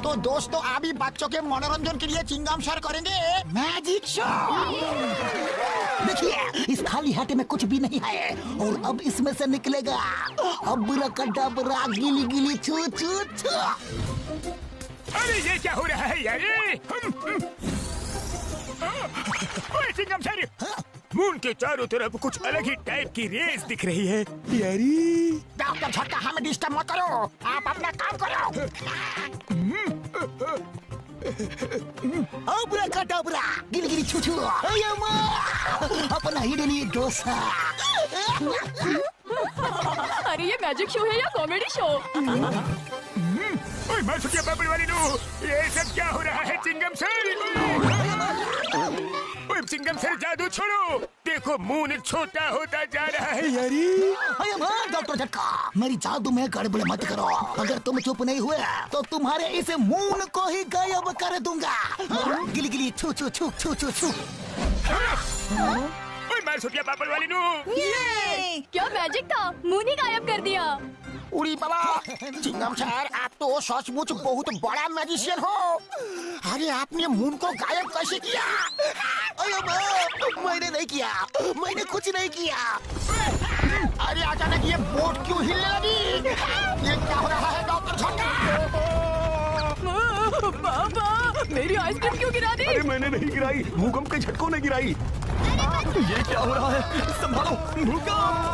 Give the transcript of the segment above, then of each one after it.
तो दोस्तों अभी बच्चों के मनोरंजन के लिए चिंगम शेयर करेंगे मैजिक शो। देखिए इस खाली हाटे में कुछ भी नहीं है और अब इसमें से निकलेगा अब्राकडाब्रा गिली गिली छू छू छू। अरे ये क्या हो रहा है यार? ओए चिंगम शेर, मून के चारों तरफ कुछ अलग ही टाइप की रेस दिख रही है यारी। डॉक्टर झटका हमें डिस्टर्ब मत करो, आप अपना काम करो। अब्राकडाब्रा गिली गिली छू छू, अपना इडली डोसा। अरे ये मैजिक शो है या कॉमेडी शो? ओए मार सुटिया बाबरी वाली नो, ये सब क्या हो रहा है चिंगम सर? ओए चिंगम सर जादू छोड़ो, देखो मून छोटा होता जा रहा है यारी। डॉक्टर झटका मेरी जादू में गड़बड़ मत करो, अगर तुम चुप नहीं हुए तो तुम्हारे इस मून को ही गायब कर दूंगा। गिली गिली छू छू छू छू छू छू। ओए मार सुटिया बाबरी वाली नो, क्या मैजिक था, मून ही गायब कर दिया। उड़ी बाबा, चिंगम सर आप तो सचमुच बहुत बड़ा मैजिशियन हो। अरे आपने मून को गायब कैसे किया? मैंने नहीं किया, मैंने कुछ नहीं किया। अरे अचानक ये बोट क्यों हिलने लगी? ये क्या हो रहा है डॉक्टर झटका? बाबा मेरी आइसक्रीम क्यों गिरा दी? अरे मैंने नहीं गिराई, भूकंप के झटकों ने गिराई। ये क्या हो रहा है? संभालो, भूकंप!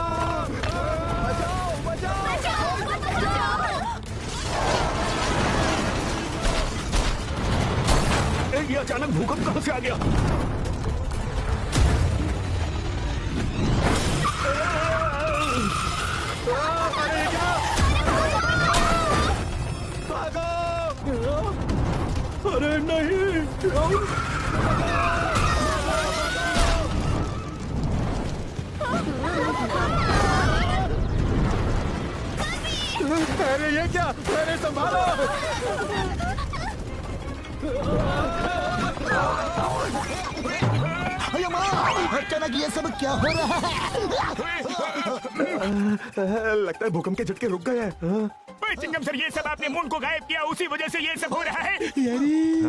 ये अचानक भूकंप कहां से आ गया? अरे नहीं! अरे ये क्या? अरे संभालो! अचानक ये सब क्या हो रहा है? लगता है भूकंप के झटके रुक गए हैं। ओए चिंगम सर, ये सब आपने मून को गायब किया, उसी वजह से ये सब हो रहा है यारी।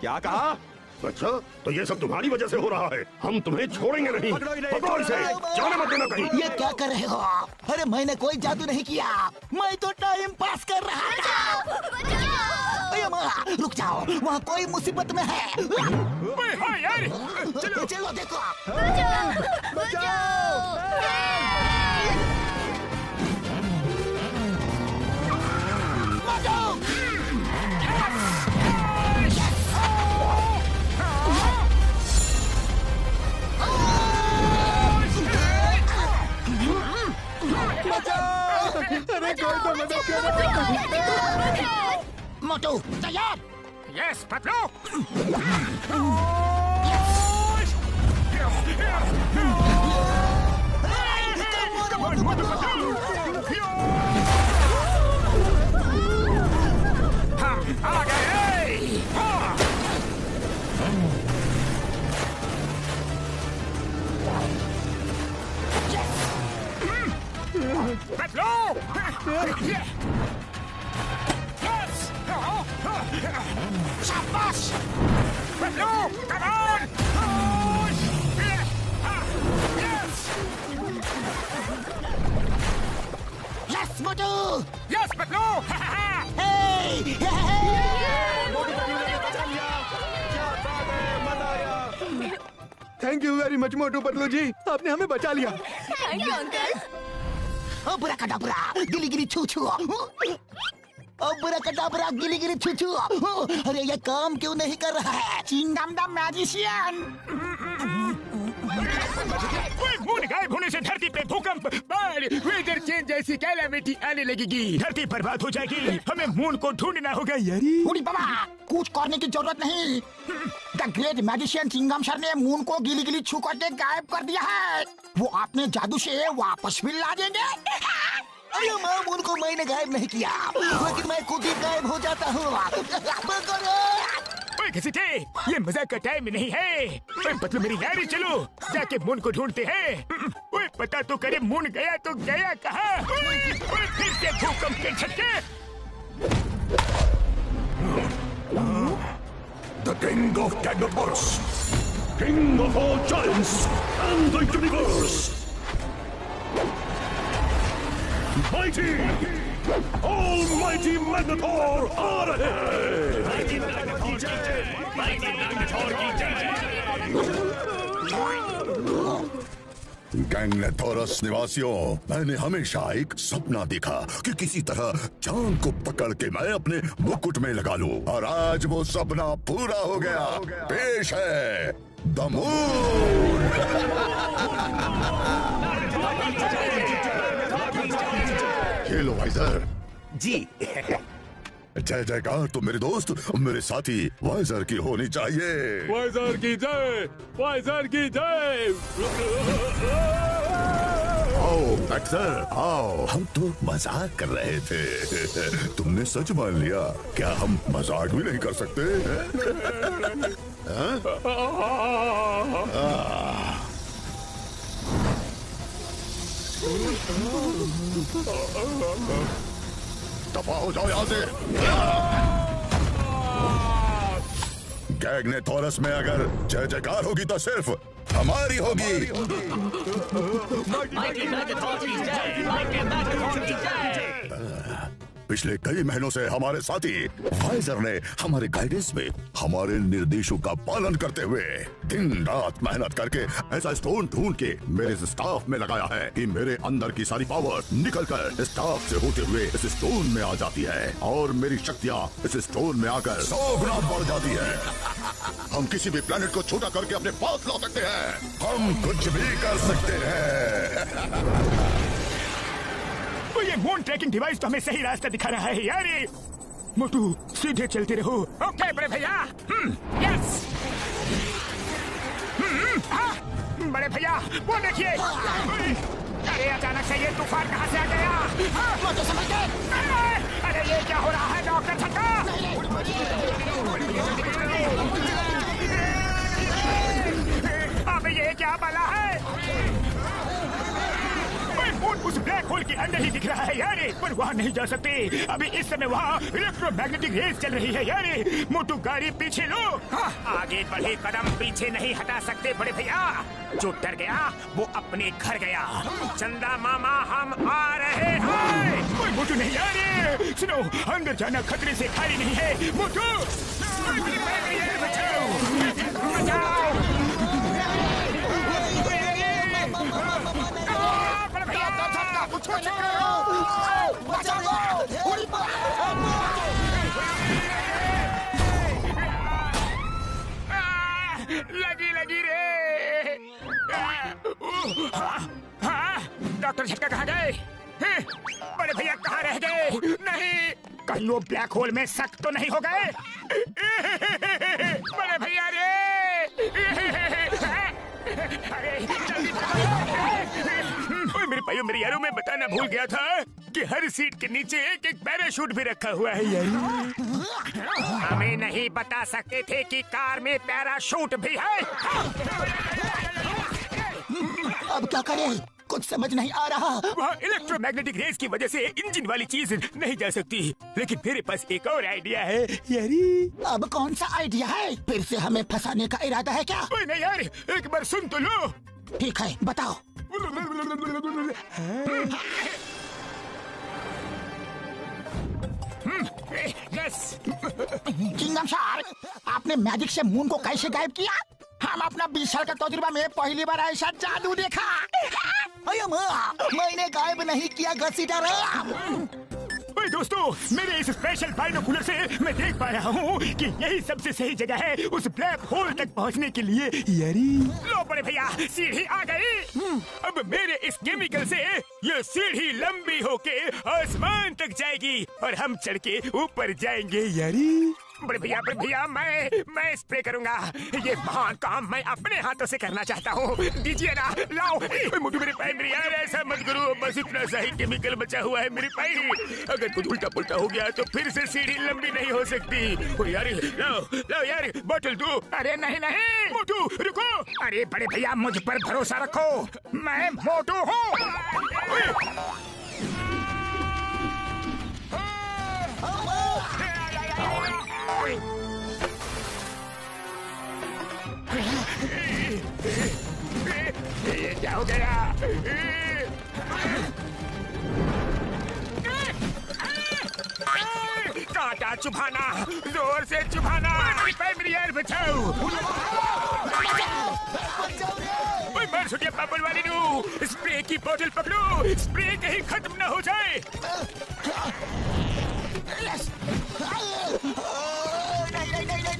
क्या कहा? अच्छा तो ये सब तुम्हारी वजह से हो रहा है, हम तुम्हें छोड़ेंगे नहीं। पकड़ो इसे, जाने मत देना कहीं। ये क्या कर रहे हो? अरे मैंने कोई जादू नहीं किया, मैं तो टाइम पास कर रहा था। रुक जाओ, वहाँ कोई मुसीबत में है। ओए हाँ यार, चलो चलो देखो। अरे कोई तो मदद करो। मोटू तैयार? यस पकड़ो। हम आ गए। पकड़ो। शाबाश! पकड़ो, come on! Yes Motu. Yes पकड़ो। Thank you very much Motu Patlu जी, आपने हमें बचा लिया। Thank you uncle. अब्राकडाब्रा गिली गिली छू छू। अब्राकडाब्रा गिली गिली छू छू। अरे ये काम क्यों नहीं कर रहा है? Chingam the magician. मून गायब होने से धरती पे भूकंप, बाढ़, वेदर चेंज जैसी कैलामिटी आने लगेगी, धरती बर्बाद हो जाएगी। हमें मून को ढूंढना होगा यारी। उड़ी बाबा, कुछ करने की जरूरत नहीं। The great magician Chingam sir ने मून को गिली गिली छू करके गायब कर दिया है। वो अपने जादू से वापस भी ला देंगे। अरे मैं मून को मैंने गायब नहीं किया, लेकिन मैं खुद ही गायब हो जाता हूँ। ओए घसीटे, ये मजाक का टाइम नहीं है। ओए पतलू मेरी गाड़ी चलो, जाके मून को ढूंढते हैं। ओए पता तो करे मून गया तो गया कहाँ? ओए फिर से भूकंप के झटके। king of Dagnaburst, king of all giants and the universe. Mighty, almighty Magnetor, आ रहे हैं। Mighty Magnetor की जय, Mighty Magnetor की जय। गैंगनेथोरस निवासियों, मैंने हमेशा एक सपना देखा कि किसी तरह चांद को पकड़ के मैं अपने मुकुट में लगा लूं, और आज वो सपना पूरा हो गया। पेश है द मून। खेलो वाइजर जी। जय जयकार तो मेरे दोस्त, मेरे साथी वाइजर की होनी चाहिए। वाइजर की जय, वाइजर की जय। आओ एक्टर आओ, हम तो मजाक कर रहे थे। तुमने सच मान लिया। क्या हम मजाक भी नहीं कर सकते? दफा हो जाओ यहाँ से। गैंगनेथोरस में अगर जय जयकार होगी तो सिर्फ हमारी होगी। पिछले कई महीनों से हमारे साथी वाइजर ने हमारे गाइडेंस में हमारे निर्देशों का पालन करते हुए दिन रात मेहनत करके ऐसा स्टोन ढूंढ के मेरे स्टाफ में लगाया है कि मेरे अंदर की सारी पावर निकलकर स्टाफ से होते हुए इस स्टोन में आ जाती है, और मेरी शक्तियाँ इस स्टोन में आकर 100 गुना बढ़ जाती है। हम किसी भी प्लेनेट को छोटा करके अपने पास ला सकते हैं। हम कुछ भी कर सकते हैं। तो ये मून ट्रैकिंग डिवाइस तो हमें सही रास्ता दिखा रहा है यार। ये मोटू सीधे चलते रहो। ओके बड़े भैया। यस। बड़े भैया वो देखिए। अरे अचानक से ये तूफान कहाँ से आ गया? मुझे समझ गए। अरे ये क्या हो रहा है डॉक्टर छक्का? अब ये क्या बला है? उस ब्लैक होल के अंदर ही दिख रहा है यार, पर वहाँ नहीं जा सकते। अभी इस समय वहाँ इलेक्ट्रोमैग्नेटिक रेस चल रही है यार। मोटू गाड़ी पीछे लो। आगे बढ़े कदम पीछे नहीं हटा सकते बड़े भैया। जो डर गया वो अपने घर गया। चंदा मामा हम आ रहे हैं। मोटू नहीं यार, सुनो अंदर जाना खतरे से खाली नहीं है। मोटू बचाओ। लगी रे। डॉक्टर झटका कहाँ गए? बड़े भैया कहाँ रह गए? नहीं कहीं वो ब्लैक होल में सक तो नहीं हो गए? बड़े भैया रे। अरे जल्दी मेरे भाइयों मेरे यारों, मैं बताना भूल गया था कि हर सीट के नीचे एक एक पैराशूट भी रखा हुआ है यार। हमें नहीं बता सकते थे कि कार में पैराशूट भी है। अब क्या करें? कुछ समझ नहीं आ रहा। वहाँ इलेक्ट्रोमैग्नेटिक रेस की वजह से इंजन वाली चीज नहीं जा सकती, लेकिन मेरे पास एक और आइडिया है यारी। अब कौन सा आइडिया है? फिर से हमें फंसाने का इरादा है क्या? ओए नहीं यार, एक बार सुन तो लो। ठीक है बताओ। यस। किंगडम सर, आपने मैजिक से मून को कैसे गायब किया? हम अपना 20 साल का तजुर्बा में पहली बार ऐसा जादू देखा। अरे मैंने गायब नहीं किया घसीटा रहा। दोस्तों, मेरे इस स्पेशल बाइनोकुलर से मैं देख पा रहा हूँ कि यही सबसे सही जगह है उस ब्लैक होल तक पहुँचने के लिए यारी। लो बड़े भैया, सीढ़ी आ गई। अब मेरे इस केमिकल से ये सीढ़ी लंबी होके आसमान तक जाएगी और हम चढ़ के ऊपर जाएंगे यारी। बड़े भैया मैं स्प्रे करूंगा। ये महान काम मैं अपने हाथों से करना चाहता हूँ। दीजिए ना, लाओ। मुझे मेरे पैर मेरे यार, ऐसा मत करो। बस इतना सा ही केमिकल बचा हुआ है मेरे पैर। अगर कुछ उल्टा पुल्टा हो गया तो फिर से सीढ़ी लंबी नहीं हो सकती। ओ यार लाओ यार, बोतल दो। अरे नहीं मोटू रुको। अरे बड़े भैया मुझ पर भरोसा रखो, मैं मोटू हूँ। हो गया। कांटा चुभाना, जोर से चुभाना। मेरी यार बचाओ। मर सुनिए बबल वाली नू, स्प्रे की बोतल पकड़ो, स्प्रे कहीं खत्म न हो जाए।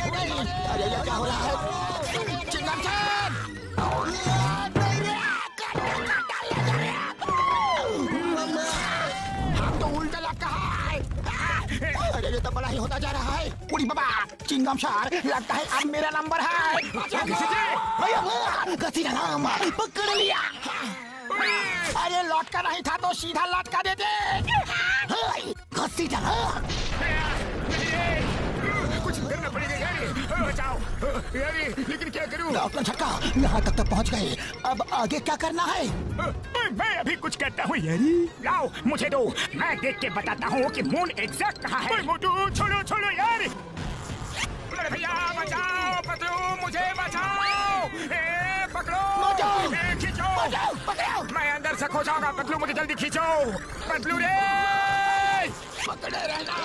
नहीं, अरे ये क्या हो रहा है? चिंगम सर! हम तो उल्टा लगता है। अरे ये तो बड़ा ही होता जा रहा है। उड़ी बाबा, चिंगम सर, लगता है अब मेरा नंबर है। गति का नाम पकड़ लिया। अरे लौटका नहीं था तो सीधा लौटका देते। गति का कुछ करना पड़ेगा यार, बचाओ यार, लेकिन क्या करूं? डॉक्टर छक्का, यहाँ तक तो पहुँच गए, अब आगे क्या करना है? मैं अभी कुछ करता हूँ यारी। लाओ मुझे दो, मैं देख के बताता हूँ कि मून एग्जैक्ट कहाँ है। मोटू छोड़ो छोड़ो यार। अरे भैया बचाओ, पतलू मुझे बचाओ। पकड़ो, खींचो। मैं अंदर से खो जाऊंगा, पतलू मुझे जल्दी खींचो। पतलू रे, पकड़े रहना।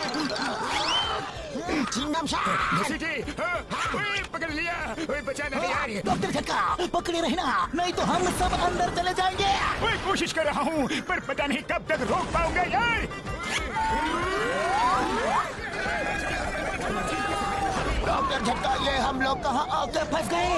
चिंगम सर, पकड़ लिया। बचाना नहीं यार। डॉक्टर छक्का, पकड़े रहना, नहीं तो हम सब अंदर चले जाएंगे। मैं कोशिश कर रहा हूँ, पर पता नहीं कब तक रोक पाऊंगा यार। डॉक्टर झटका, ये हम लोग कहाँ आके फंस गए?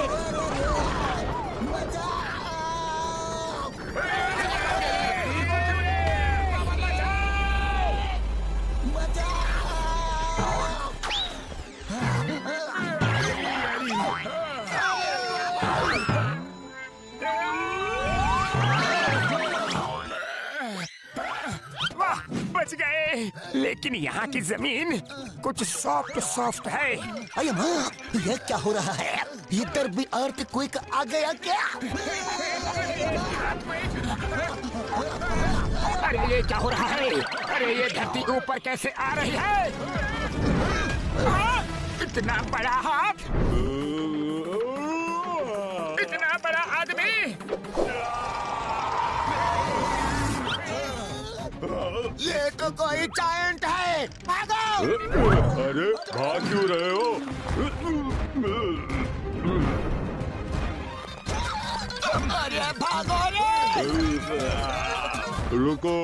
वाह, बच गए। लेकिन यहाँ की जमीन कुछ सॉफ्ट सॉफ्ट है। अरे माँ, ये क्या हो रहा है? इधर भी अर्थ कोई आ गया क्या? अरे ये क्या हो रहा है? अरे ये धरती ऊपर कैसे आ रही है? इतना बड़ा हाथ, इतना बड़ा आदमी। ये तो कोई जायंट है। भागो! अरे भाग क्यों रहे हो? अरे भागो रे! रुको।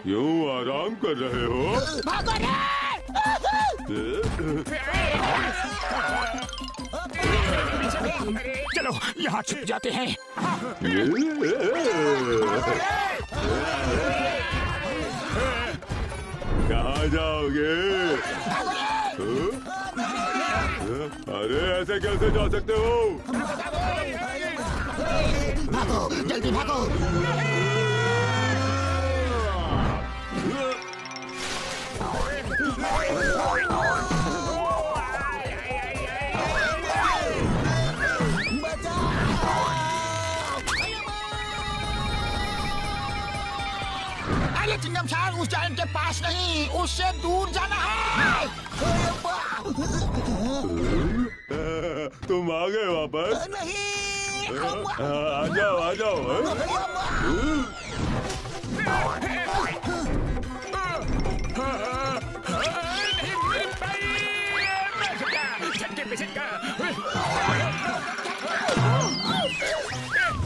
क्यों आराम कर रहे हो? भागो रे! चलो यहाँ छुप जाते हैं। कहाँ जाओगे? अरे ऐसे कैसे जा सकते हो? भागो, जल्दी भागो! अरे चिंगम सर, उस जायंट के पास नहीं, उससे दूर जाना है। तुम आ गए वापस? नहीं, आ जाओ आ जाओ।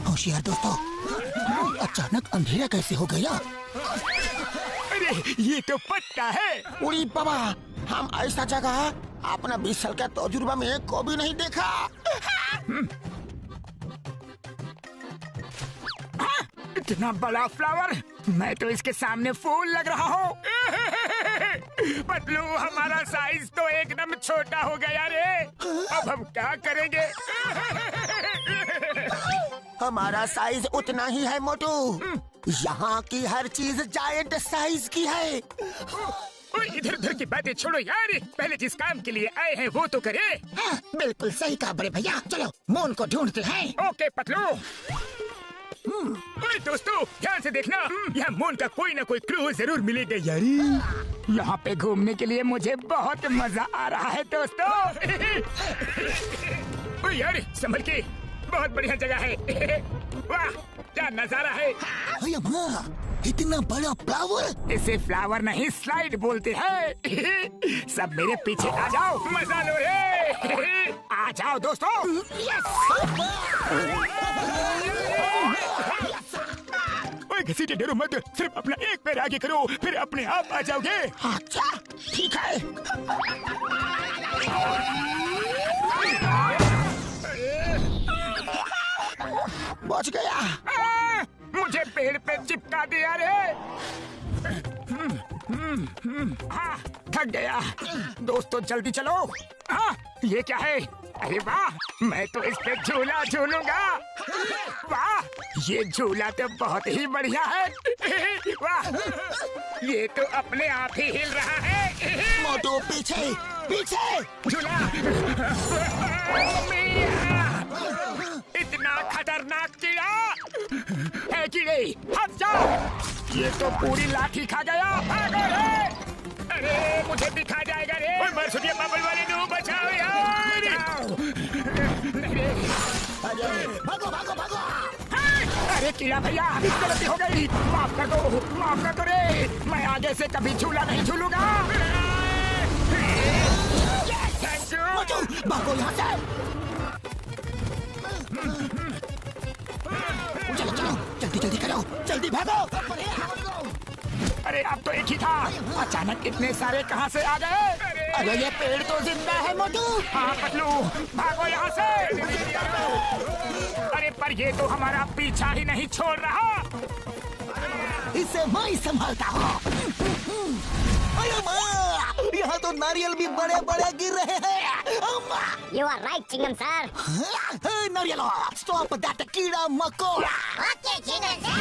होशियार दोस्तों, अचानक अंधेरा कैसे हो गया? अरे ये तो पट्टा है। उड़ी बाबा, हम ऐसा जगह अपना 20 साल का तजुर्बा में कभी नहीं देखा। इतना बड़ा फ्लावर, मैं तो इसके सामने फूल लग रहा हूँ। पतलू, हमारा साइज तो एकदम छोटा हो गया रे। अब हम क्या करेंगे? हमारा साइज उतना ही है मोटू। यहाँ की हर चीज जायंट साइज की है। इधर उधर की बातें छोड़ो यार, पहले जिस काम के लिए आए हैं वो तो करे। हाँ, बिल्कुल सही कहा बड़े भैया। चलो मून को ढूंढते हैं। ओके पतलू। ओए दोस्तों, ध्यान से देखना, यहाँ मून का कोई ना कोई क्लू जरूर मिलेगा यारी। यहाँ पे घूमने के लिए मुझे बहुत मजा आ रहा है दोस्तों। ओए यार, संभल के, बहुत बढ़िया जगह है। वाह, क्या नजारा है। इतना बड़ा फ्लावर। इसे फ्लावर नहीं, स्लाइड बोलते हैं। सब मेरे पीछे आ जाओ, मजा लो रे। आ जाओ दोस्तों। ओए घसीटे डरो मत, सिर्फ अपना एक पैर आगे करो, फिर अपने आप आ जाओगे। अच्छा ठीक है। बच गया। मुझे पेड़ पे चिपका दिया रे। हाँ, थक गया। दोस्तों जल्दी चलो। हाँ, ये क्या है? अरे वाह, मैं तो इस पे झूला झूलूंगा। वाह, ये झूला तो बहुत ही बढ़िया है। वाह, ये तो अपने आप ही हिल रहा है। मोटू पीछे पीछे। झूला। इतना खतरनाक कीड़ा है। कीड़े हट जाओ, ये तो पूरी लाठी खा गया। भागो रे। अरे मुझे भी खा जाएगा रे। ओए बरसुटिया पापड़ वाले नो, बचाओ यार। भागो भागो भागो। अरे कीड़ा भैया, गलती हो गई, माफ कर दो रे। मैं आगे से कभी झूला नहीं झूलूंगा। Thank you. मोटू भागो यहाँ से। चलो चलो, जल्दी जल्दी करो, जल्दी भागो। अरे अब तो एक ही था, अचानक इतने सारे कहाँ से आ गए? अरे ये पेड़ तो जिंदा है मोटू। हाँ पतलू, भागो यहाँ से। अरे पर ये तो हमारा पीछा ही नहीं छोड़ रहा। इसे मैं ही संभालता हूँ। यहाँ तो नारियल भी बड़े बड़े गिर रहे हैं। You are right, Chingam sir. नारियल, stop that कीड़ा मकोड़ा। Okay, Chingam sir.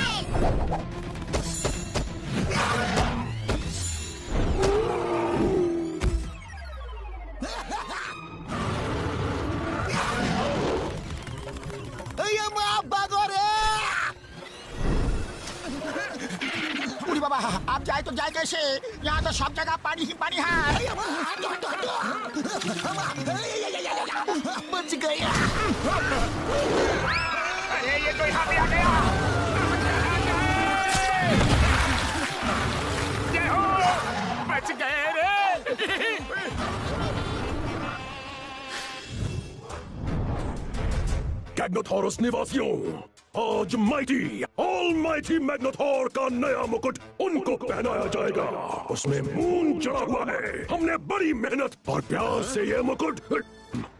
भागो रे। उड़ी बाबा, आप जाए तो जाए कैसे? यहाँ तो सब जगह पानी ही पानी है। बच गया। अरे ये तो यहाँ पे आ गया। जय हो, बच गए रे। मैग्नाथोरस निवासियों, आज माइटी ऑलमाइटी मैग्नाथोर का नया मुकुट उनको पहनाया जाएगा। उसमें मून चढ़ा हुआ है। हमने बड़ी मेहनत और प्यार से ये मुकुट,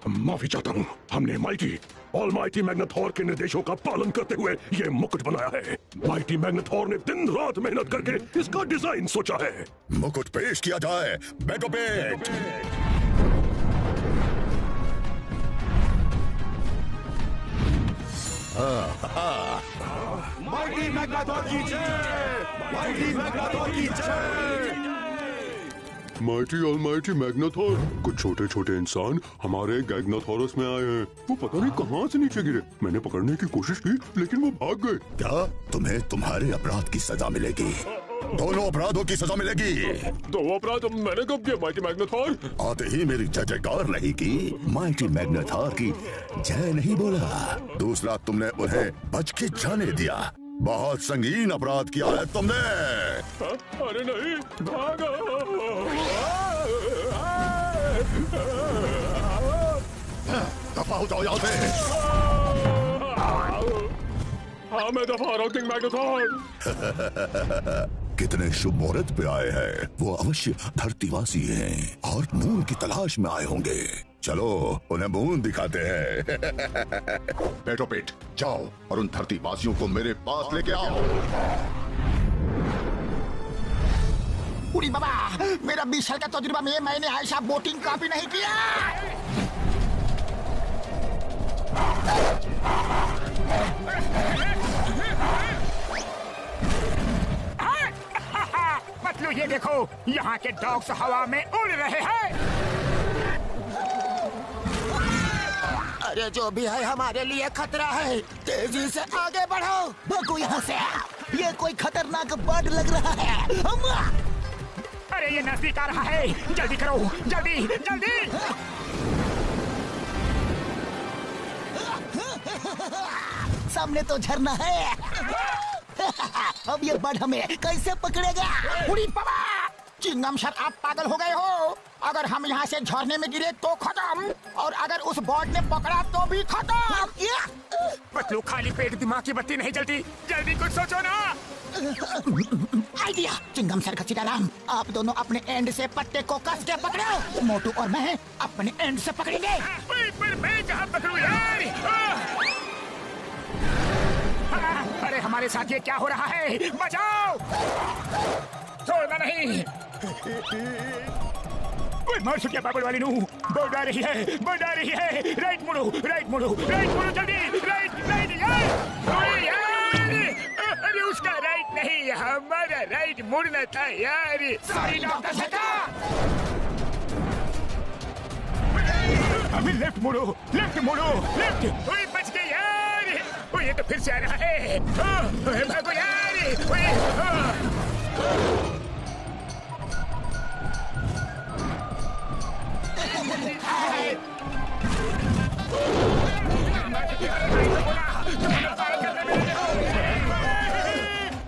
माफी चाहता हूँ, हमने माइटी ऑलमाइटी मैग्नाथोर के निर्देशों का पालन करते हुए ये मुकुट बनाया है। माइटी मैग्नाथोर ने दिन रात मेहनत करके इसका डिजाइन सोचा है। मुकुट पेश किया जाए। बैठो पेट। माइटी मैग्नाथोर की जय। माइटी मैग्नाथोर की जय। माइटी ऑलमाइटी मैग्नाथोर, कुछ छोटे छोटे इंसान हमारे गैग्नाथोरस में आए हैं। वो पता नहीं कहाँ से नीचे गिरे। मैंने पकड़ने की कोशिश की लेकिन वो भाग गए। क्या तुम्हें तुम्हारे अपराध की सजा मिलेगी? दोनों अपराधों की सजा मिलेगी। दो अपराध मैंने कब किया माइटी मैग्नाथोर? आते ही मेरी जय जयकार नहीं की, माइटी मैग्नाथोर की जय नहीं बोला। दूसरा, तुमने उन्हें बच के जाने दिया। बहुत संगीन अपराध किया है तुमने। अरे नहीं, भागो। दफा हो जाओ यहाँ से। हाँ मैं दफा रहा हूँ किंग मैग्नाथोर। कितने शुभ मुहूर्त पे आए हैं। वो अवश्य धरतीवासी हैं और मून की तलाश में आए होंगे। चलो उन्हें मून दिखाते हैं। बैठो पेट, जाओ और उन धरतीवासियों को मेरे पास लेके आओ। उड़ी बाबा, मेरा 20 साल का तजुर्बा में मैंने ऐसा बोटिंग कभी नहीं किया। पतलू ये देखो, यहाँ के डॉग्स हवा में उड़ रहे हैं। अरे जो भी है हमारे लिए खतरा है, तेजी से आगे बढ़ो। भागो यहाँ से, ये कोई खतरनाक बर्ड लग रहा है। अरे ये नजदीक आ रहा है, जल्दी करो, जल्दी जल्दी। सामने तो झरना है। अब ये बर्ड हमें कैसे पकड़ेगा? उड़ी बाबा! चिंगम सर, आप पागल हो गए हो। अगर हम यहाँ से झरने में गिरे तो खत्म, और अगर उस बर्ड ने पकड़ा तो भी खत्म। पतलू, खाली पेट दिमाग की बत्ती नहीं जलती, जल्दी कुछ सोचो ना। आइडिया! चिंगम सर, घसीटाराम, आप दोनों अपने एंड से पत्ते को कस के पकड़ो। मोटू और मैं अपने एंड से पकड़ेंगे। पर मैं कहाँ पकड़ूं यार? अरे हमारे साथ ये क्या हो रहा है? बचाओ, छोड़ना नहीं। मार चुकिया पापड़ वाली नू, बोट आ रही है, बोट आ रही है। राइट मुड़ो, राइट मुड़ो, राइट मुड़ो, जल्दी, राइट राइट यार। अरे उसका राइट नहीं, हमारा राइट मुड़ना था यार। सॉरी डॉक्टर शता। हमें लेफ्ट मुड़ो, लेफ्ट मुड़ो, लेफ्ट। ओए बच गए यार। ओए ये तो फिर से आ रहा है। भागो यार। ओए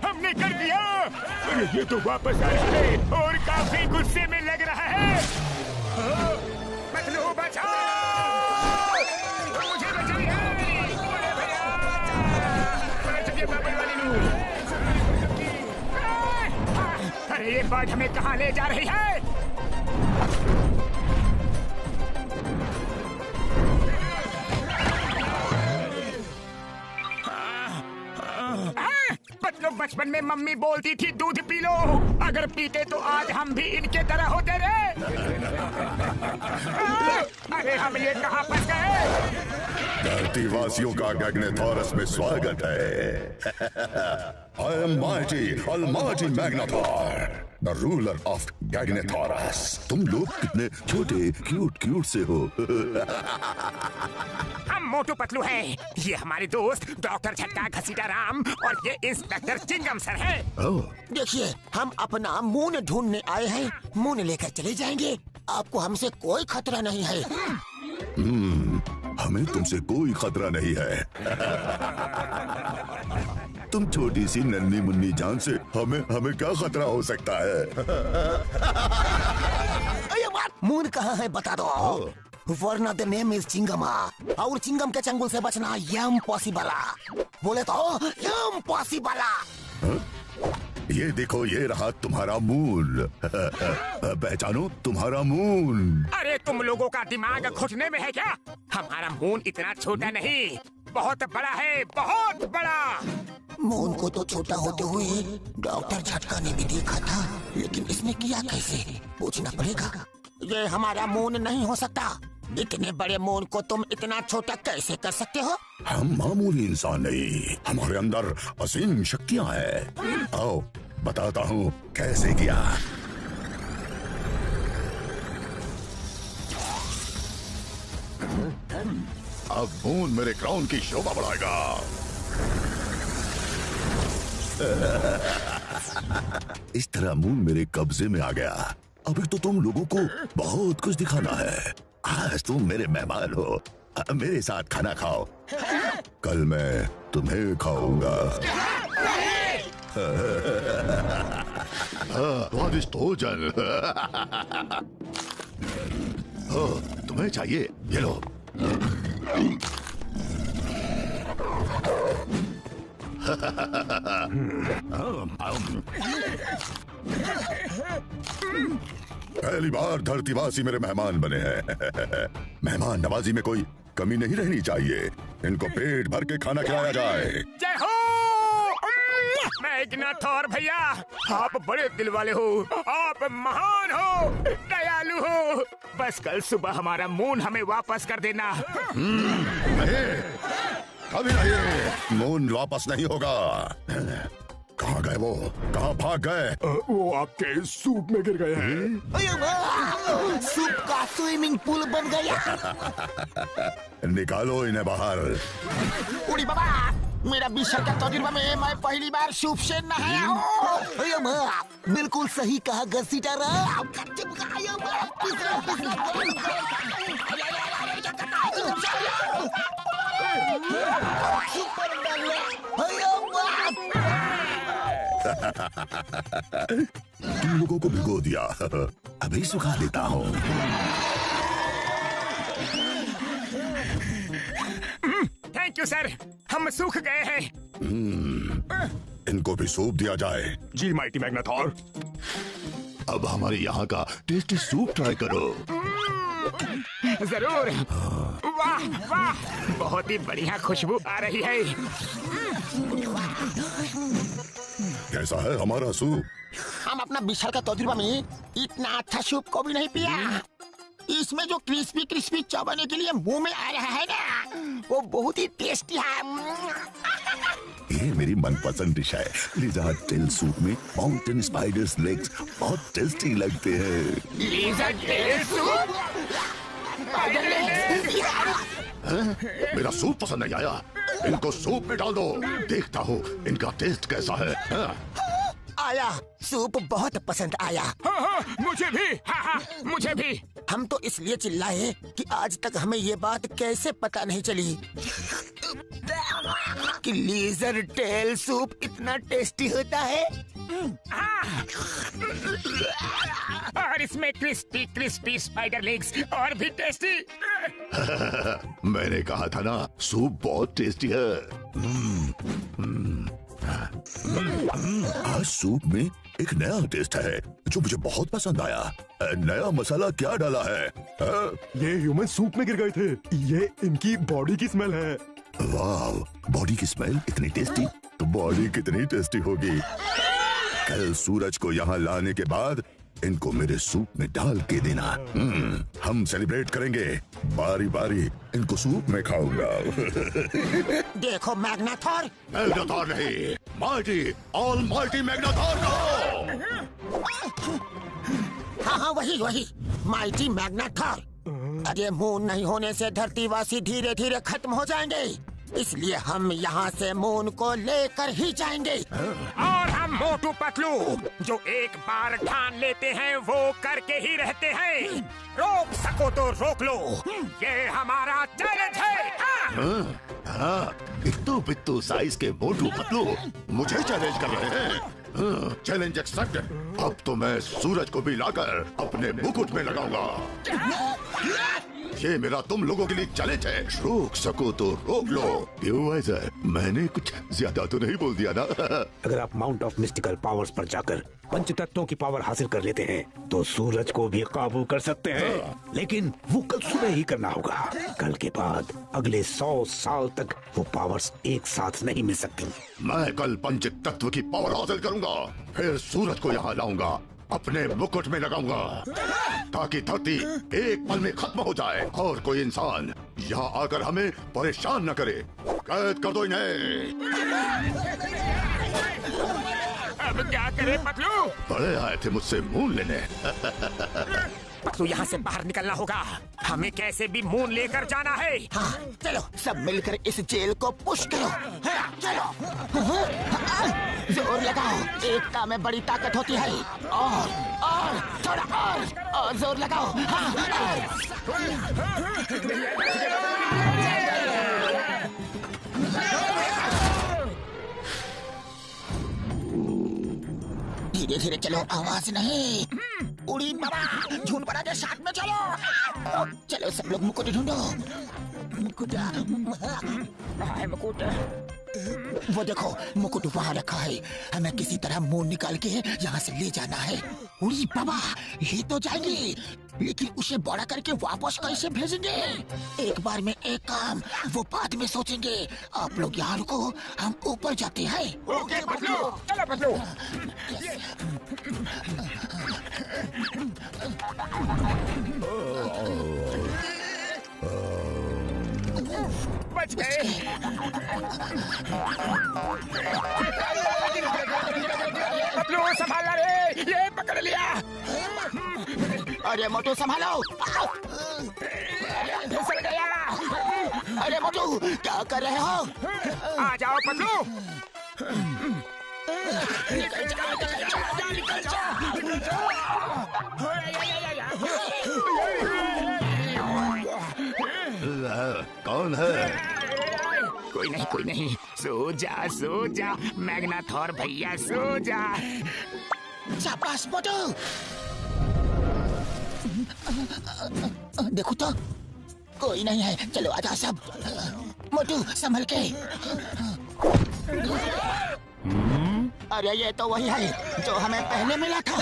हमने कर दिया। अरे ये तो वापस आ रहा है और काफी गुस्से में लग रहा है। पतलू बचाओ, मुझे बचाइए। अरे ये बात हमें कहाँ ले जा रही है? बच्चों, बचपन में मम्मी बोलती थी दूध पी लो, अगर पीते तो आज हम भी इनके तरह होते रहे। अरे हम ये कहाँ फंस गए? धरतीवासियों का गैग्नेथोरस में स्वागत है। I am mighty, almighty Magnetor, the ruler of Gagnetorus. तुम लोग कितने छोटे क्यूट से हो। हम मोटू पतलू हैं, ये हमारे दोस्त डॉक्टर झटका घसीटाराम और ये इंस्पेक्टर चिंगम सर हैं। देखिए, हम अपना मून ढूंढने आए हैं, मून लेकर चले जाएंगे। आपको हमसे कोई खतरा नहीं है। हमें तुमसे कोई खतरा नहीं है। तुम छोटी सी नन्ही मुन्नी जान से हमें क्या खतरा हो सकता है? मून कहाँ है बता दो, वरना द नेम इज चिंगमा, और चिंगम के चंगुल से बचना इम्पॉसिबल। बोले तो इम्पॉसिबल। ये देखो, ये रहा तुम्हारा मून। पहचानो तुम्हारा मून। अरे तुम लोगों का दिमाग घुटने में है क्या? हमारा मून इतना छोटा नहीं, बहुत बड़ा है, बहुत बड़ा। मून को तो छोटा होते हुए डॉक्टर झटका ने भी देखा था, लेकिन इसने किया कैसे? पूछना पड़ेगा। ये हमारा मून नहीं हो सकता। इतने बड़े मून को तुम इतना छोटा कैसे कर सकते हो? हम मामूली इंसान नहीं, हमारे अंदर असीम शक्तियां हैं। आओ बताता हूँ कैसे किया। अब मून मेरे क्राउन की शोभा बढ़ाएगा। इस तरह मून मेरे कब्जे में आ गया। अभी तो तुम लोगों को बहुत कुछ दिखाना है। आज तुम मेरे मेहमान हो, मेरे साथ खाना खाओ। कल मैं तुम्हें खाऊंगा। स्वादिष्ट भोजन। तुम्हें चाहिए, ये लो। पहली बार धरतीवासी मेरे मेहमान बने हैं। मेहमान नवाजी में कोई कमी नहीं रहनी चाहिए। इनको पेट भर के खाना खिलाया जाए। जय हो मैग्नेथोर भैया, आप बड़े दिल वाले हो, आप महान हो, दयालु हो। बस कल सुबह हमारा मून हमें वापस कर देना। कभी नहीं, मून वापस नहीं होगा। कहाँ गए वो? कहाँ भाग गए? वो आपके सूप में गिर गए हैं। सूप का स्विमिंग पूल बन गया। निकालो इन्हें बाहर। उड़ी बाबा, मेरा 20 साल का तजुर्बा में मैं पहली बार सूप से नहाया हूँ। बिल्कुल सही कहा घसीटारा। तुम लोगों को भिगो दिया, अभी सुखा लेता हूँ। थैंक यू सर, हम सूख गए हैं। इनको भी सूप दिया जाए। जी माइटी मैग्नाथॉर। अब हमारे यहाँ का टेस्टी सूप ट्राई करो। जरूर। वाह वाह, बहुत ही बढ़िया खुशबू आ रही है। कैसा है हमारा सूप? हम अपना 20 साल का तजुर्बा में इतना अच्छा सूप को भी नहीं पिया। इसमें जो क्रिस्पी क्रिस्पी चबाने के लिए मुंह में आ रहा है ना, वो बहुत ही टेस्टी है। ये मेरी मनपसंद डिश है। लिज़ार्ड टेल सूप में माउंटेन स्पाइडर्स लेग्स बहुत टेस्टी लगते हैं। Lizard tail soup? मेरा सूप पसंद नहीं आया, इनको सूप में डाल दो, देखता हूँ इनका टेस्ट कैसा है। आया, सूप बहुत पसंद आया। हाँ, मुझे भी। हाँ, मुझे भी। हम तो इसलिए चिल्लाए कि आज तक हमें ये बात कैसे पता नहीं चली कि लीजर टेल सूप इतना टेस्टी होता है। और इसमें क्रिस्पी क्रिस्पी स्पाइडर लेग्स और भी टेस्टी। मैंने कहा था ना, सूप बहुत टेस्टी है। आज सूप में एक नया टेस्ट है जो मुझे बहुत पसंद आया। नया मसाला क्या डाला है? ये ह्यूमन सूप में गिर गए थे। ये इनकी बॉडी की स्मेल है। वाह, बॉडी की स्मेल इतनी टेस्टी, तो बॉडी कितनी टेस्टी होगी। कल सूरज को यहाँ लाने के बाद इनको मेरे सूप में डाल के देना। हम सेलिब्रेट करेंगे। बारी बारी इनको सूप में खाऊंगा। देखो मैग्नाथॉर। मैग्नाथॉर नहीं, माइटी ऑलमाइटी मैग्नाथॉर को। हाँ, वही माइटी मैग्नाथॉर। अरे मून नहीं होने से धरतीवासी धीरे धीरे खत्म हो जाएंगे, इसलिए हम यहाँ से मून को लेकर ही जाएंगे। और हम मोटू पतलू जो एक बार ठान लेते हैं वो करके ही रहते हैं। रोक सको तो रोक लो, ये हमारा चैलेंज है। हाँ, इत्तू पित्तू साइज के मोटू पतलू मुझे चैलेंज कर रहे हैं। Challenge accepted. अब तो मैं सूरज को भी लाकर अपने मुकुट में लगाऊंगा। ये मेरा तुम लोगों के लिए चैलेंज है। रोक सको तो रोक लो। क्यों वैसा? मैंने कुछ ज्यादा तो नहीं बोल दिया ना? अगर आप माउंट ऑफ मिस्टिकल पावर्स पर जाकर पंच तत्वों की पावर हासिल कर लेते हैं तो सूरज को भी काबू कर सकते हैं, लेकिन वो कल सुबह ही करना होगा। कल के बाद अगले 100 साल तक वो पावर्स एक साथ नहीं मिल सकती। मैं कल पंच तत्व की पावर हासिल करूंगा, फिर सूरज को यहाँ लाऊंगा, अपने मुकुट में लगाऊंगा, ताकि धरती एक पल में खत्म हो जाए और कोई इंसान यहाँ आकर हमें परेशान न करे। कैद कर दो इन्हें। अब क्या करें पतलू? बड़े आए थे मुझसे मून लेने। पतलू, यहाँ से बाहर निकलना होगा। हमें कैसे भी मून लेकर जाना है। हाँ, चलो सब मिलकर इस जेल को पुश करो। हाँ, चलो। जोर लगाओ, एकता में बड़ी ताकत होती है। और थोड़ा और जोर लगाओ। हाँ, धीरे धीरे चलो, आवाज नहीं। उड़ी बाबा, झूठ बना के साथ में चलो। चलो सब लोग मुकुट ढूंढो। मुकुट, मुकुट। वो देखो, मुकुट वहाँ रखा है। हमें किसी तरह मून निकाल के यहाँ से ले जाना है। उड़ी बाबा, ले तो जाएंगे, लेकिन उसे बड़ा करके वापस कैसे भेजेंगे? एक बार में एक काम, वो बाद में सोचेंगे। आप लोग यहाँ रुको, हम ऊपर जाते हैं। ओके पतलू, चलो पतलू। बच गए। संभालना रे, ये पकड़ लिया। अरे मोटू संभालो। फिसल गया। अरे मोटू क्या कर रहे हो? आ जाओ पतलू। कौन है? कोई नहीं, सो जा मैग्नाथोर भैया, सो जा। शाबाश मोटू। देखो तो कोई नहीं है, चलो आजा सब। मोटू संभल के। अरे ये तो वही है जो हमें पहले मिला था।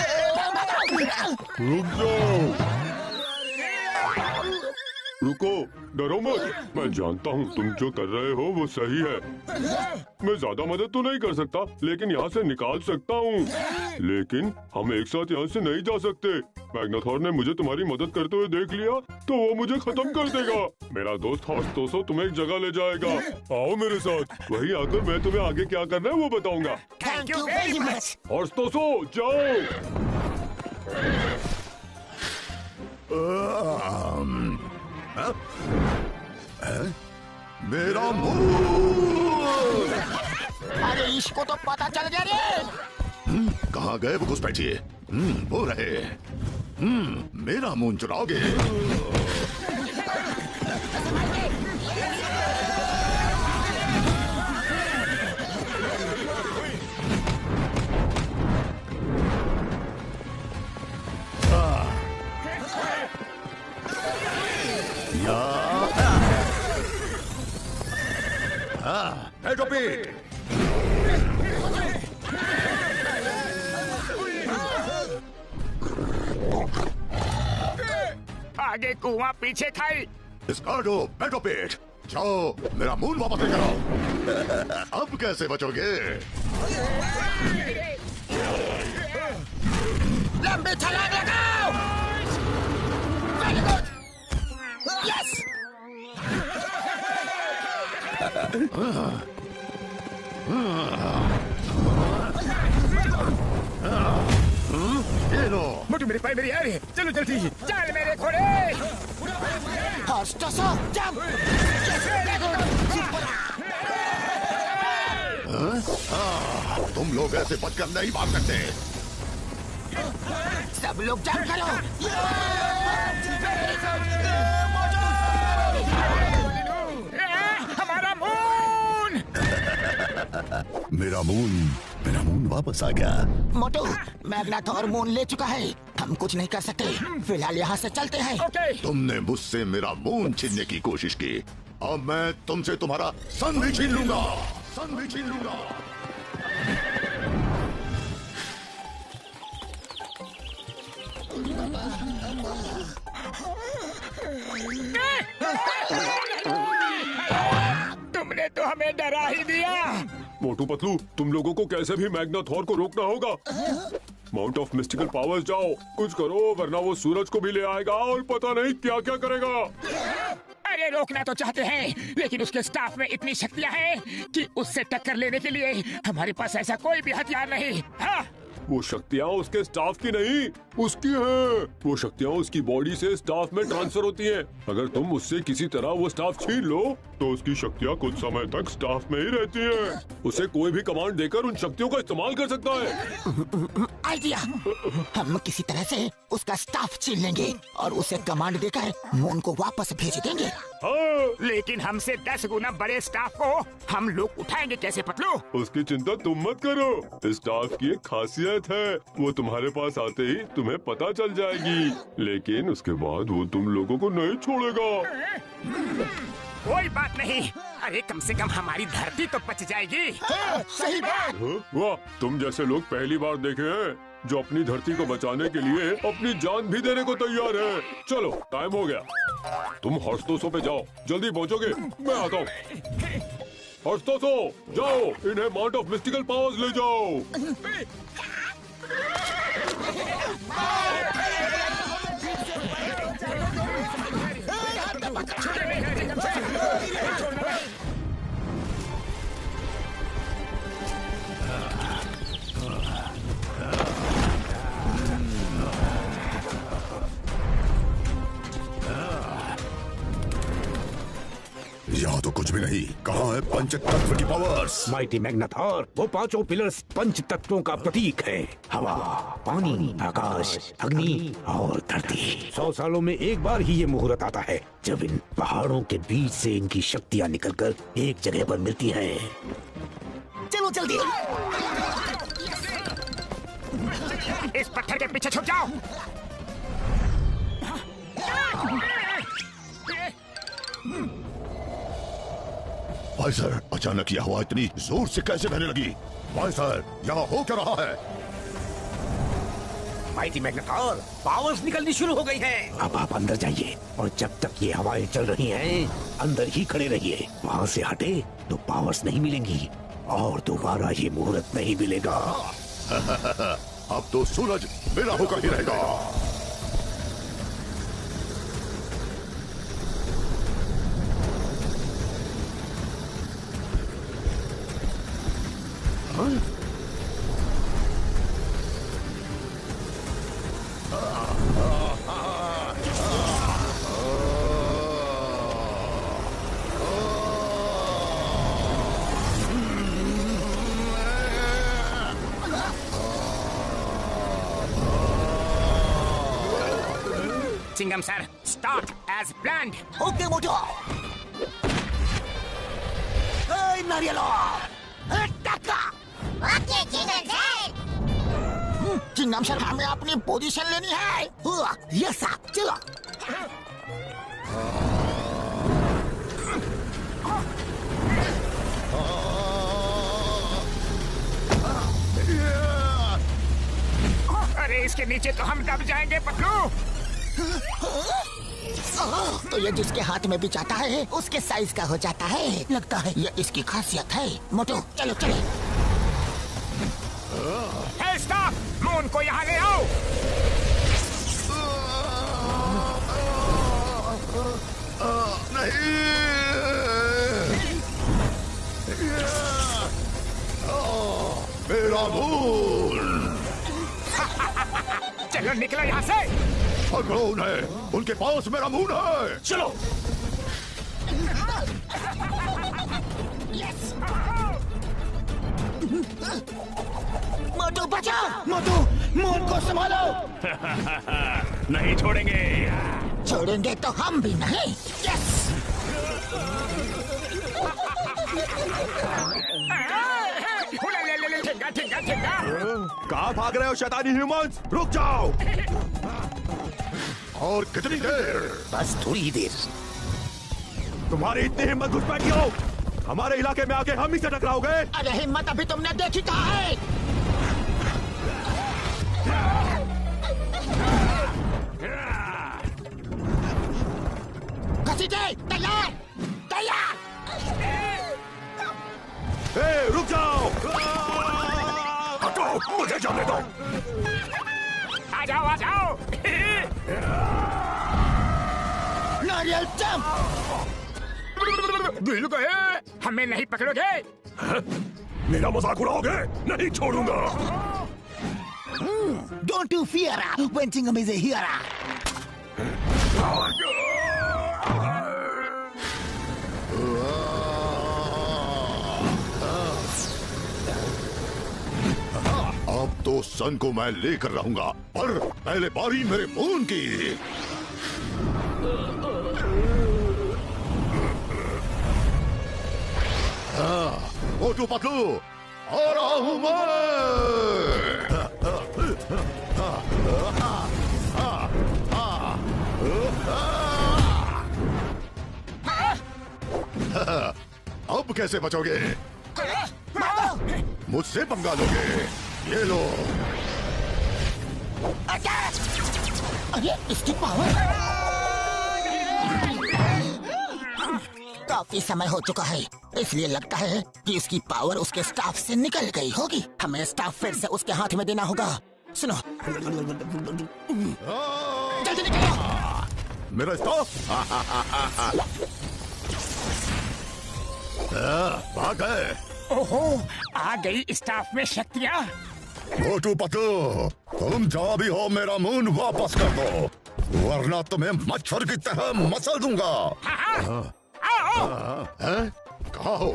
रुक जाओ, रुको, डरो मत। मैं जानता हूँ तुम जो कर रहे हो वो सही है। मैं ज्यादा मदद तो नहीं कर सकता, लेकिन यहाँ से निकाल सकता हूँ। लेकिन हम एक साथ यहाँ से नहीं जा सकते। मैग्नाथोर ने मुझे तुम्हारी मदद करते हुए देख लिया तो वो मुझे खत्म कर देगा। मेरा दोस्त हॉर्स्टोसो तुम्हें एक जगह ले जाएगा। आओ मेरे साथ, वहीं आकर मैं तुम्हें आगे क्या करना है वो बताऊंगा। Thank you very much. हॉर्स्टोसो जाओ। मेरा मुंह। अरे इसको तो पता चल गया रे। कहाँ गए वो घुसपैठिए? वो रहे। मेरा मुंह चुराओगे? टोपी। आगे कुआं पीछे खाई। स्कार्डो, बैठो पेट। जाओ मेरा मून वापस लेकर आओ। अब कैसे बचोगे? लंबी छलांग लगाओ। Very good. यस। ये लो। मोटू मेरे पाए मेरी यार, चलो जल्दी, चल मेरे घोड़े। हॉर्स्टोसो जंप। तुम लोग ऐसे बचकर नहीं भाग सकते। सब लोग जंप करो। हमारा मून। मेरा मून वापस आ गया। मोटू, मैग्नाथोर मून ले चुका है, हम कुछ नहीं कर सकते। फिलहाल यहाँ से चलते हैं। तुमने मुझसे मेरा मून छीनने की कोशिश की, अब मैं तुमसे तुम्हारा सन भी छीन लूंगा। तुमने तो हमें डरा ही दिया। मोटू पतलू, तुम लोगों को कैसे भी मैग्नाथोर को रोकना होगा। माउंट ऑफ मिस्टिकल पावर्स जाओ, कुछ करो वरना वो सूरज को भी ले आएगा और पता नहीं क्या क्या करेगा। अरे रोकना तो चाहते हैं, लेकिन उसके स्टाफ में इतनी शक्तियां हैं कि उससे टक्कर लेने के लिए हमारे पास ऐसा कोई भी हथियार नहीं। हाँ? वो शक्तियाँ उसके स्टाफ की नहीं, उसकी हैं। वो शक्तियाँ उसकी बॉडी से स्टाफ में ट्रांसफर होती हैं। अगर तुम उससे किसी तरह वो स्टाफ छीन लो तो उसकी शक्तियाँ कुछ समय तक स्टाफ में ही रहती हैं। उसे कोई भी कमांड देकर उन शक्तियों का इस्तेमाल कर सकता है। आइडिया, हम किसी तरह से उसका स्टाफ छीन लेंगे और उसे कमांड देकर मून को वापस भेज देंगे। हाँ, लेकिन हमसे 10 गुना बड़े स्टाफ को हम लोग उठाएंगे कैसे पतलू? उसकी चिंता तुम मत करो। स्टाफ की एक खासियत है, वो तुम्हारे पास आते ही तुम्हें पता चल जाएगी, लेकिन उसके बाद वो तुम लोगों को नहीं छोड़ेगा। कोई बात नहीं, अरे कम से कम हमारी धरती तो बच जाएगी। सही बात। वाह, तुम जैसे लोग पहली बार देखे हैं जो अपनी धरती को बचाने के लिए अपनी जान भी देने को तैयार है। चलो टाइम हो गया, तुम हॉर्स्टोसो पे जाओ, जल्दी पहुंचोगे, मैं आता हूँ। हॉर्स्टोसो जाओ, इन्हें माउंट ऑफ मिस्टिकल पावर्स ले जाओ। कुछ भी नहीं। कहाँ है पंच तत्व की पावर्स? माइटी मैग्नेथॉर वो पांचों पिलर्स पंच तत्वों का प्रतीक है। हवा, पानी, आकाश, अग्नि और धरती। 100 सालों में एक बार ही ये मुहूर्त आता है जब इन पहाड़ों के बीच से इनकी शक्तियाँ निकलकर एक जगह पर मिलती हैं। चलो जल्दी। इस पत्थर के पीछे छुप जाओ। भाई सर, अचानक ये हवा इतनी जोर से कैसे बहने लगी? भाई सर, यहाँ हो क्या रहा है? माइटी मैग्नेथॉर, पावर्स निकलनी शुरू हो गई हैं। अब आप अंदर जाइए और जब तक ये हवाएं चल रही हैं, अंदर ही खड़े रहिए। वहाँ से हटे तो पावर्स नहीं मिलेंगी और दोबारा ये मुहूर्त नहीं मिलेगा। अब तो सूरज मेरा होकर ही रहेगा। Chingum sir, start as planned. Okay Motu. नारियल okay Jingle sir. Chingum sir, हमें अपनी पोजीशन लेनी है। यस साहब, चलो। अरे इसके नीचे तो हम दब जाएंगे पतलू। तो ये जिसके हाथ में भी जाता है उसके साइज का हो जाता है। लगता है ये इसकी खासियत है। मोटो चलो चलो। हे स्टॉप, मून को यहाँ ले आओ। नहीं। मेरा मून। चलो निकलो यहाँ से। पकड़ो उन्हें, उनके पास मेरा मून है। चलो। मोटू बचा। मोटू, मून को संभालो। नहीं छोड़ेंगे। छोड़ेंगे तो हम भी नहीं। यस। कहाँ भाग रहे हो शैतानी ह्यूमंस? रुक जाओ। और कितनी देर? बस थोड़ी ही देर। तुम्हारी इतनी हिम्मत घुसपैठ क्यों? हमारे इलाके में आके हम ही से टकराओगे? अरे हिम्मत अभी तुमने देखी कहाँ है? घसीटे, तैयार तैयार। ए, रुक जाओ। हटो, मुझे जाने दो। आ जाओ आ जाओ। नारियल जंप। भूल गए, हमें नहीं पकड़ोगे। मेरा मजाक उड़ाओगे? नहीं छोड़ूंगा। Don't you fear when Chingam is a hero. अब तो सन को मैं लेकर रहूंगा, पर पहले बारी मेरे मून की। मोटू पतलू, आ रहा हूं मैं। अब कैसे बचोगे? मुझसे पंगा लोगे? ये लो। अरे इसकी पावर। काफी समय हो चुका है, इसलिए लगता है कि उसकी पावर उसके स्टाफ से निकल गई होगी। हमें स्टाफ फिर से उसके हाथ में देना होगा। सुनो, जल्दी निकलो। मेरा स्टाफ भाग गए। ओहो, आ गई स्टाफ में शक्तियाँ। मोटू पतलू, तुम जहाँ भी हो मेरा मून वापस कर दो, वरना तुम्हें मच्छर की तरह मसल दूंगा। आओ हैं? कहाँ हो?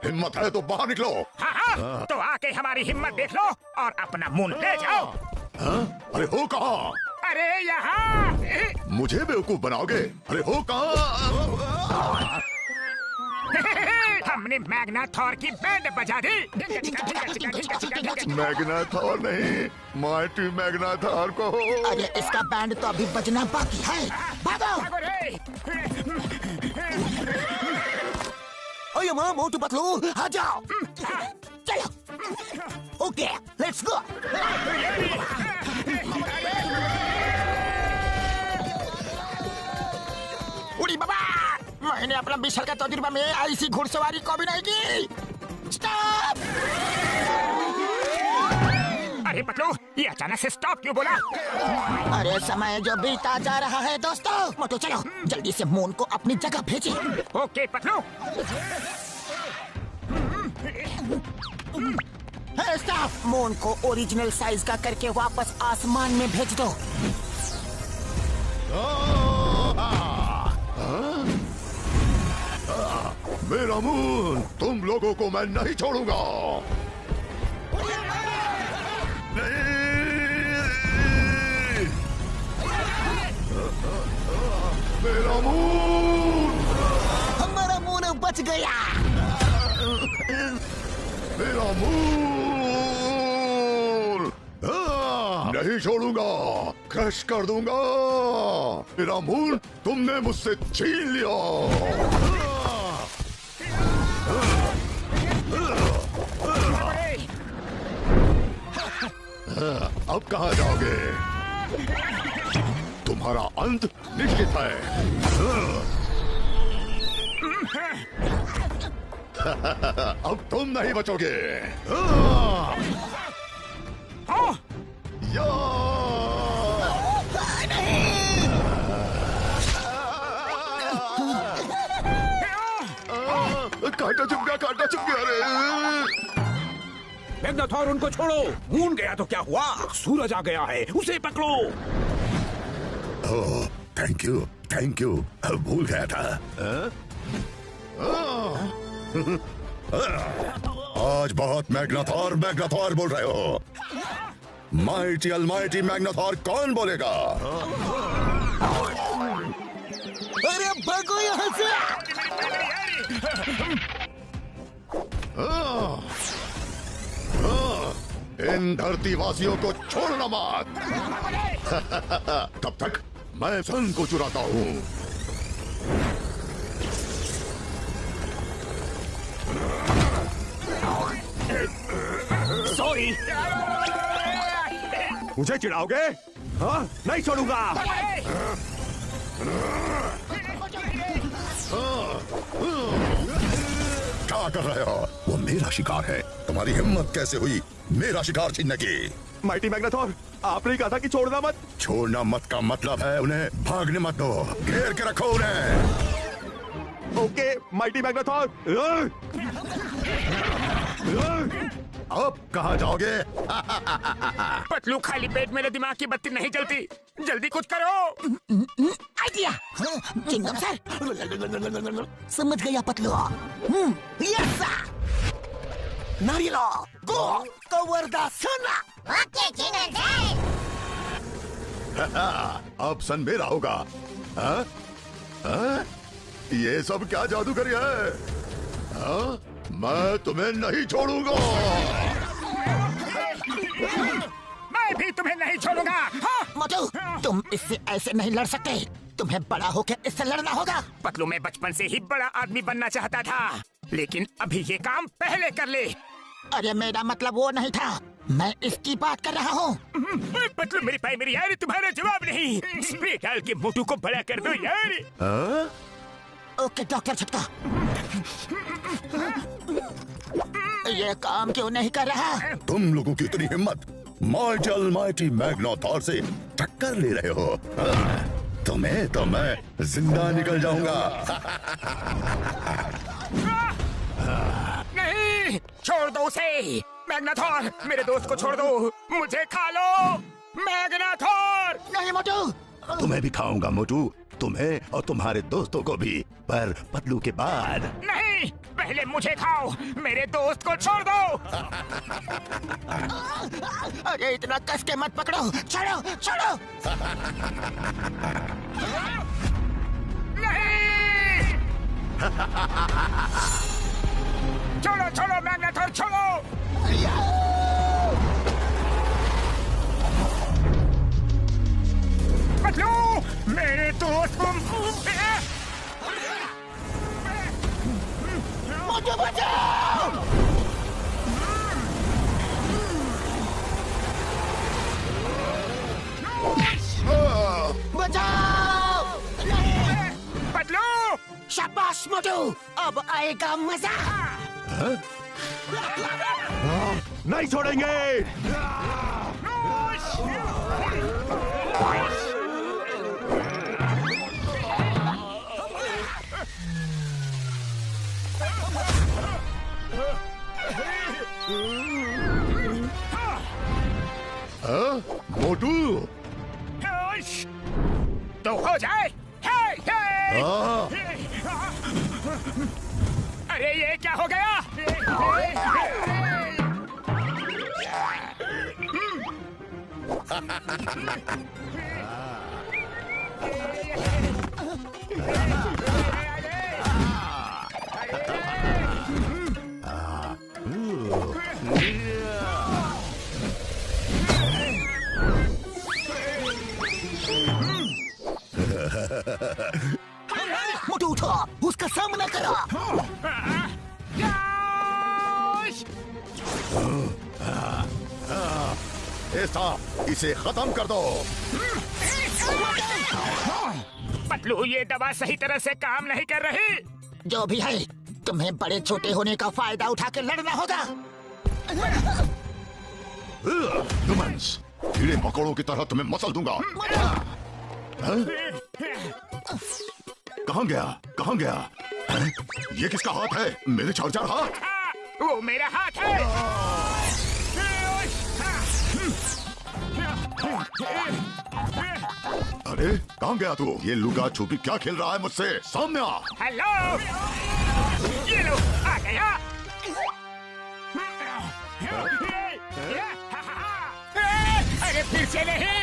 हिम्मत है तो बाहर निकलो। हाँ हाँ, तो आके हमारी हिम्मत देख लो और अपना मुंह ले जाओ। हाँ? अरे हो कहाँ? अरे यहाँ। मुझे बेवकूफ बनाओगे? अरे हो कहाँ? हमने मैग्ना थॉर की बैंड बजा दी। मैग्ना थॉर नहीं, माइटी मैग्ना थॉर को। अरे इसका बैंड तो अभी बजना बाकी है। भागो। भागो रे। ओए मां, मोटू पतलू आ जाओ। चलो। Okay, let's go. उड़ी बाबा, मैंने अपना 20 साल का तजुर्बा में ऐसी घुड़सवारी कभी नहीं की। स्टॉप! अरे पतलू, ये अचानक से स्टॉप क्यों बोला? अरे समय जो बीता जा रहा है दोस्तों। मोटू चलो, जल्दी से मून को अपनी जगह भेजिए। ओके पतलू। स्टॉप! मून को ओरिजिनल साइज का करके वापस आसमान में भेज दो। मेरा मून, तुम लोगों को मैं नहीं छोड़ूंगा। नहीं! मेरा मून! हमारा मून बच गया। मेरा मून! नहीं छोड़ूंगा, क्रश कर दूंगा। मेरा मून तुमने मुझसे छीन लिया। अब कहाँ जाओगे? तुम्हारा अंत निश्चित है। अब तुम नहीं बचोगे। या! कांटा चुप गया, कांटा चुप गया रे। मैग्नाथॉर उनको छोड़ो। मून गया तो क्या हुआ? सूरज आ गया है, उसे पकड़ो। ओह, थैंक यू, थैंक यू। भूल गया था। आज बहुत मैग्नाथॉर मैग्नाथॉर बोल रहे हो। माइटी अलमाइटी मैग्नाथॉर कौन बोलेगा? अरे भागो यहाँ से। इन धरतीवासियों को छोड़ना मत। तब तक मैं सन को चुराता हूँ। सॉरी। मुझे चिढ़ाओगे? हाँ, नहीं छोड़ूंगा। क्या कर रहे हो? वो मेरा शिकार है। तुम्हारी हिम्मत कैसे हुई मेरा शिकार छीनने की? माइटी मैग्नाथॉर, आपने कहा था कि छोड़ना मत। छोड़ना मत का मतलब है उन्हें भागने मत दो, घेर के रखो उन्हें। Okay mighty Magnathor. अब कहाँ जाओगे? पतलू, खाली पेट मेरे दिमाग की बत्ती नहीं जलती। जल्दी कुछ करो। आइडिया। चिंगम सर, समझ गया पतलू। यस नारियलो go cover the sun. Okay Jingle sir. अब सन मेरा होगा। हाँ? हाँ? ये सब क्या जादूगरी है? हाँ? मैं तुम्हें नहीं छोड़ूंगा। मैं भी तुम्हें नहीं छोड़ूंगा। हाँ? मोटू, तुम इससे ऐसे नहीं लड़ सकते। तुम्हें बड़ा होकर इससे लड़ना होगा। पतलू, मैं बचपन से ही बड़ा आदमी बनना चाहता था, लेकिन अभी ये काम पहले कर ले। अरे मेरा मतलब वो नहीं था, मैं इसकी बात कर रहा हूँ। पतलू मेरी भाई, मेरी यार, तुम्हारा जवाब नहीं। स्प्रे डाल के मोटू को बड़ा कर दो यार। हाँ? ओके डॉक्टर झटका। ये काम क्यों नहीं कर रहा? तुम लोगों की इतनी हिम्मत माइटी अलमाइटी मैग्नाथॉर से टक्कर ले रहे हो? तुम्हें तो मैं जिंदा निकल जाऊंगा। नहीं, छोड़ दो उसे। मैग्नाथॉर, मेरे दोस्त को छोड़ दो। मुझे खा लो मैग्नाथॉर। नहीं मोटू। तुम्हें भी खाऊंगा मोटू। तुम्हें और तुम्हारे दोस्तों को भी, पर पतलू के बाद। नहीं, पहले मुझे खाओ, मेरे दोस्त को छोड़ दो। अरे इतना कस के मत पकड़ो, छोड़ो छोड़ो। नहीं। छोड़ो छोड़ो मैग्नेथोर, छोड़ो। पतलू, मेरे दोस्त को मुझे बचाओ। बचाओ। पतलू, शाबाश मोटू, अब आएगा मजा। नहीं छोड़ेंगे। मोटू, तो हो जाए। अरे ये क्या हो गया? मोटू उठो, उसका सामना करो। इसे खत्म कर दो। पतलू, ये दवा सही तरह से काम नहीं कर रही। जो भी है, तुम्हें बड़े छोटे होने का फायदा उठा के लड़ना होगा। ह्यूमंस, कीड़े मकोड़ों की तरह तुम्हें मसल दूंगा। कहाँ गया? कहाँ गया? ये किसका हाथ है? मेरे चार हाथ। वो मेरा हाथ है। अरे कहाँ गया तू? ये लुका छुपी क्या खेल रहा है मुझसे? सामने आ। हेलो, ये लो, आ गया। अरे फिर से नहीं।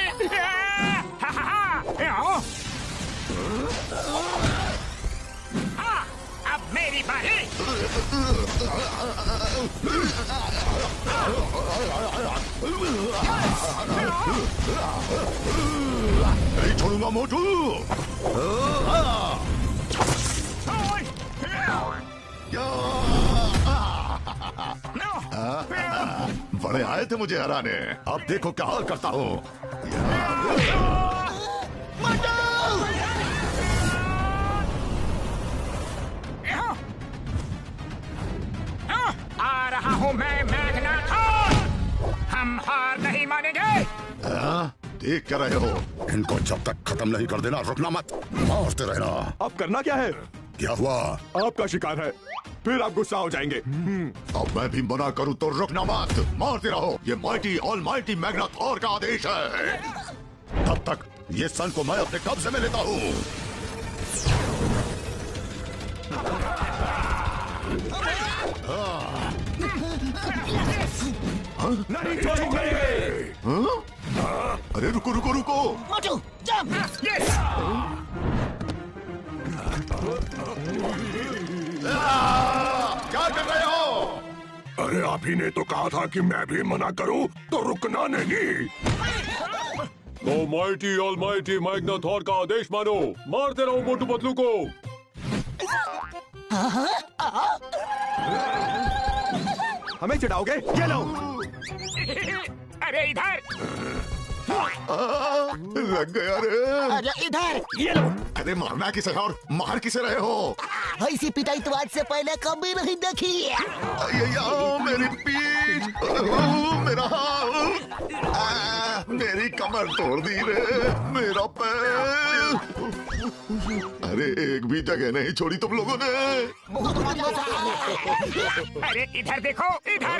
अब मेरी बारी। नहीं छोड़ूंगा मोटू। बड़े आए थे मुझे हराने, अब देखो क्या हाल करता हूँ। आ रहा हूँ मैं, मैग्नेथोर। हम हार नहीं मानेंगे। देख क्या रहे हो? इनको जब तक खत्म नहीं कर देना, रुकना मत, मारते रहना। अब करना क्या है? क्या हुआ? आपका शिकार है, फिर आप गुस्सा हो जाएंगे। अब मैं भी मना करूं तो रुकना मत, मारते रहो। ये माइटी ऑलमाइटी मैग्नेथोर का आदेश है। तब तक ये सन को मैं अपने कब्जे में लेता हूँ। नहीं छोड़ेंगे। अरे रुको रुको रुको। मोटू, जंप। क्या कर रहे हो? अरे आप ही ने तो कहा था कि मैं भी मना करूं तो रुकना नहीं। तो माइटी ऑलमाइटी मैग्नेथोर का आदेश मानो, मारते रहो मोटू पतलू को। हमें चिढ़ाओगे? ये लो। अरे इधर। लग गया रे। अरे इधर। ये लो। अरे मारना किसे और मार किसे रहे हो? ऐसी पिटाई तो आज से पहले कभी नहीं देखी। मेरी पीठ, मेरा हाथ, मेरी कमर तोड़ दी रे, मेरा पैर। अरे एक भी जगह नहीं छोड़ी तुम लोगों ने। बहुत मजा आया। अरे इधर देखो, इधर।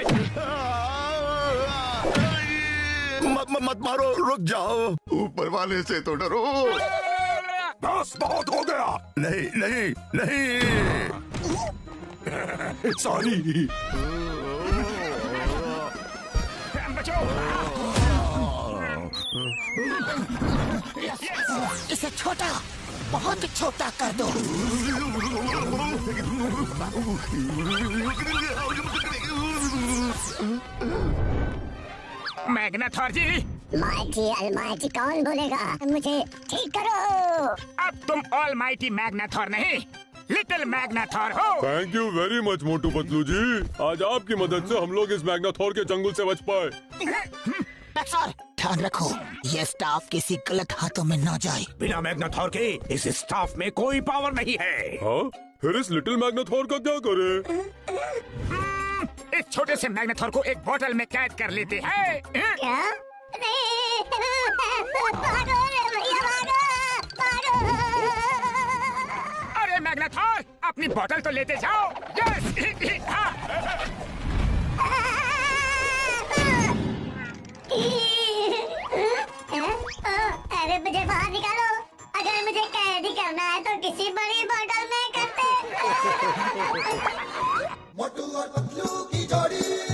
मत मारो, रुक जाओ। ऊपर वाले से तो डरो। बस बहुत हो गया। नहीं नहीं नहीं। सॉरी। बचो। इसे छोटा, बहुत छोटा कर दो। मैग्नाथॉर जी, माइटी अलमाइटी कौन बोलेगा? मुझे ठीक करो। अब तुम ऑल माइटी मैग्नाथॉर नहीं, लिटिल मैग्नाथॉर हो। Thank you very much Motu Patlu जी। आज आपकी मदद से हम लोग इस मैग्नाथॉर के चंगुल से बच पाए। सर, ध्यान रखो ये स्टाफ किसी गलत हाथों में न जाए। बिना मैग्नाथॉर के इस स्टाफ में कोई पावर नहीं है। हाँ, फिर इस लिटिल मैग्नाथॉर का क्या करे? इस छोटे से मैग्नाथॉर को एक बोतल में कैद कर लेते हैं। क्या? नहीं, भागो रे भैया, भागो, भागो। अरे मैग्नाथॉर, अपनी बोतल तो लेते जाओ। यस। हाँ। अरे मुझे बाहर निकालो। अगर मुझे कैदी करना है तो किसी बड़ी बोतल में करते। मोटू और पतलू की जोड़ी।